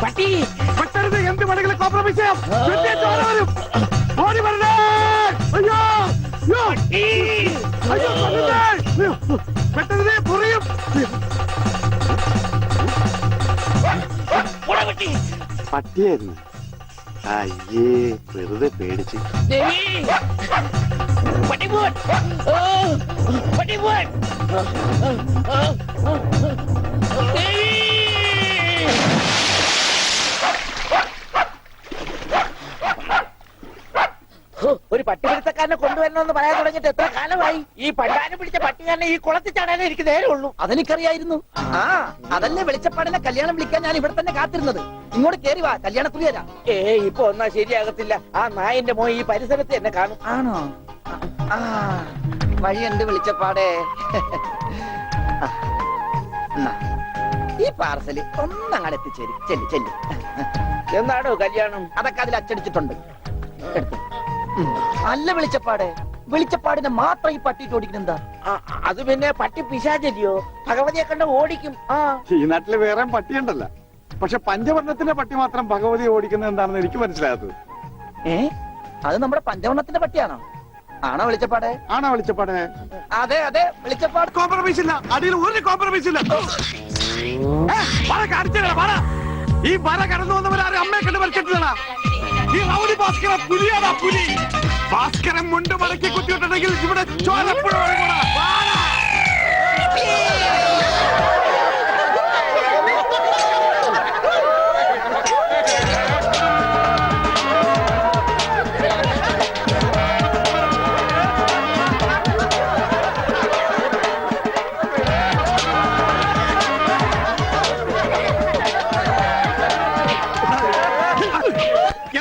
പട്ടി പെട്ടെന്ന് എന്ത് വേണമെങ്കിലും കോംപ്രമൈസ് ചെയ്യാം. ഓടി വരണേ. അയ്യോ അയ്യോ പെട്ടെന്ന് കുറയും. പട്ടിയായിരുന്നു. അയ്യേ വെറുതെ പേടിച്ച്. ഒരു പട്ടിപിടുത്തക്കാരനെ കൊണ്ടുവരണമെന്ന് പറയാൻ തുടങ്ങിയിട്ട് എത്ര കാലമായി? ഈ പണ്ടാരം പിടിച്ച പട്ടിക്കാരനെ ഈ കുളത്തിൽ ചാടാനേ എനിക്ക് നേരെ ഉള്ളൂ. അതെനിക്കറിയായിരുന്നു. അതല്ലേ വെളിച്ചപ്പാടിനെ കല്യാണം വിളിക്കാൻ ഞാൻ ഇവിടെ തന്നെ കാത്തിരുന്നത്. ഇങ്ങോട്ട് കേറി വാ, കല്യാണക്കുറി തരാം. ഇപ്പൊ ഒന്നാ ശരിയാകത്തില്ല. ആ നായന്റെ മോൻ ഈ പരിസരത്ത് എന്നെ കാണും. ആണോ? വഴിയുണ്ട് വെളിച്ചപ്പാടേ. ഈ പാർസല് ഒന്നങ്ങടെ എത്തിച്ചേരും. ചെല്ലി ചെല്ലി. എന്നാണോ കല്യാണം? അതൊക്കെ അതിൽ അച്ചടിച്ചിട്ടുണ്ട്. അല്ല വെളിച്ചപ്പാടെ, വെളിച്ചപ്പാടിനെ മാത്രം ഈ പട്ടിയിട്ട് ഓടിക്കുന്നെന്താ? അത് പിന്നെ പട്ടി പിശാചല്ലിയോ? ഭഗവതിയെ കണ്ട ഓടിക്കും. ഈ നാട്ടില് വേറെ പട്ടിയുണ്ടല്ല. പക്ഷെ പഞ്ചവർണ്ണത്തിന്റെ പട്ടി മാത്രം ഭഗവതി ഓടിക്കുന്നത് എന്താണെന്ന് എനിക്ക് മനസ്സിലായത്. അത് നമ്മുടെ പഞ്ചവർണ്ണത്തിന്റെ പട്ടിയാണോ? ആണോ വെളിച്ചപ്പാടെ? ആണോ വെളിച്ചപ്പാടെ? അതെ അതെ വെളിച്ചപ്പാട്. കോംപ്രമൈസ് ഇല്ല, അടിയിൽ ഒരു കോംപ്രമൈസ് ഇല്ല. ഈ വര കടന്നു വന്നവരാരും അമ്മയെ കണ്ട് വലിച്ചിട്ടില്ല. ഈ റൗഡി ഭാസ്കരൻ പുലിയാടാ പുലി. ഭാസ്കരൻ മുണ്ട് മടക്കി കുത്തിയിട്ടുണ്ടെങ്കിൽ ഇവിടെ ചോരപ്പുഴ.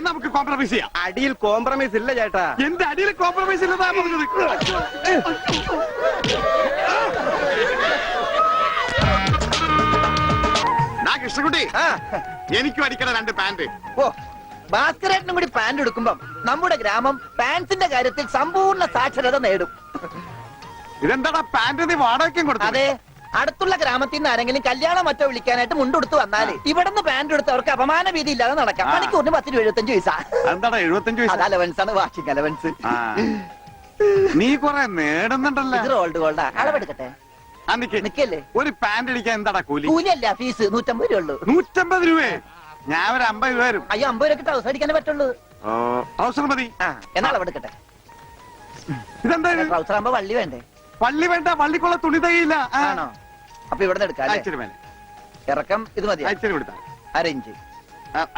നമുക്ക് കോംപ്രമൈസ് ചെയ്യാം. അടിയിൽ കോംപ്രമൈസ് ഇല്ല ചേട്ടാ. എന്റെ അടിയിൽ കോംപ്രമൈസ് ഇല്ലതാ പറഞ്ഞത്. കൃഷ്ണകുട്ടി, എനിക്കും അടിക്കണ 2 പാന്റ്. ഓ, ഭാസ്കരേട്ടനും കൂടി പാന്റ് എടുക്കുമ്പം നമ്മുടെ ഗ്രാമം പാൻസിന്റെ കാര്യത്തിൽ സമ്പൂർണ്ണ സാക്ഷരത നേടും. ഇതെന്താടാ പാന്റ് നീ വാടകയ്ക്കും കൊടുത്തു? അതെ, അടുത്തുള്ള ഗ്രാമത്തിൽ നിന്ന് ആരെങ്കിലും കല്യാണം മറ്റോ വിളിക്കാനായിട്ട് മുണ്ടെടുത്ത് വന്നാല് ഇവിടുന്ന് പാന്റ് എടുത്ത് അവർക്ക് അപമാന ഭീതി ഇല്ലാതെ നടക്കാം. മണിക്കൂറിന് 10-75 പൈസ. എന്താടാ 75 പൈസ? അത് അലവൻസ് ആണ്, വാർഷിക അലവൻസ്. നീ കൊറേ നേടുന്നുണ്ടല്ലേ? ഇത് റോൾഡ് ഗോൾഡാ. അളവെടുക്കട്ടെ. നിക്കല്ലേ? ഒരു പാന്റ് അടിക്കാൻ എന്താടാ കൂലി? കൂലിയല്ല, ഫീസ് 150 രൂപ ഉള്ളൂ. 150 രൂപയെ? ഞാൻ ഒരു 50 രൂപ വരും. അയ്യോ, 50 രൂപ ട്രൗസർ അടിക്കാനേ പറ്റുള്ളൂ. ട്രൗസർ മതി. എന്നാ അളവെടുക്കട്ടെ. ഇതെന്താ? ട്രൗസർ ആകുമ്പോ വള്ളി വേണ്ടേ? വള്ളി വേണ്ട, വള്ളിക്കുള്ള തുണി തയ്യില്ല. ആണോ? അപ്പൊ ഇവിടെ എടുക്കാം. ഇറക്കം ഇത് മതി. അരയിഞ്ച്.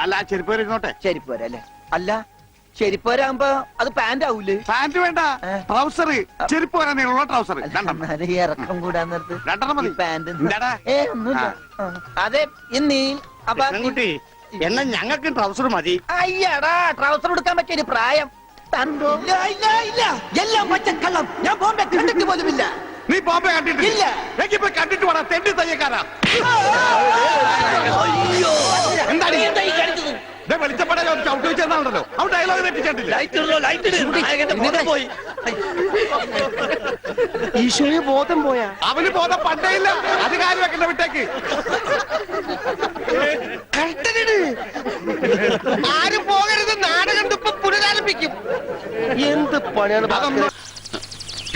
അല്ല, ചെരുപ്പ് വരെ ഇരുന്നോട്ടെ. ചെരുപ്പ് വരെ അല്ലേ? അല്ല, ചെരുപ്പ് വരാകുമ്പോ അത് പാന്റ് ആവൂലേ? പാന്റ് വേണ്ട, ട്രൗസർ. ചെരുപ്പ് വരാൻ നീളമുള്ള ട്രൗസർ. ഇറക്കം കൂടാൻ നേരത്ത് 2 മതി. പാന്റ് ഒന്നുമില്ല. അതെ, ഇന്നീ എന്നാ ഞങ്ങൾക്ക് ട്രൗസർ മതി. അയ്യടാ, ട്രൗസർ എടുക്കാൻ പറ്റിയ പ്രായം. എല്ലാം പച്ചക്കള്ളം. ഞാൻ ബോംബെ കണ്ടിട്ട് പോലുമില്ല. നീ ബോംബെ കണ്ടിട്ടില്ല? എങ്കിപ്പോ കണ്ടിട്ട് വേണം തെണ്ടി തയ്യക്കാരാ. വെളിച്ചപ്പെടാൻ ചവിട്ടി വെച്ചെന്നാണല്ലോ. അവൻ ഡയലോഗ് തെറ്റിച്ചിട്ടില്ല. ഈശോയെ ബോധം പോയാ? അവന് ബോധം പണ്ടേ ഇല്ല. അത് കാര്യം വെക്കണ്ട, വിട്ടേക്ക്. ആരും പോകരുത്, നാടകം ഇപ്പൊ പുനരാരംഭിക്കും. എന്ത് പണിയാണ്?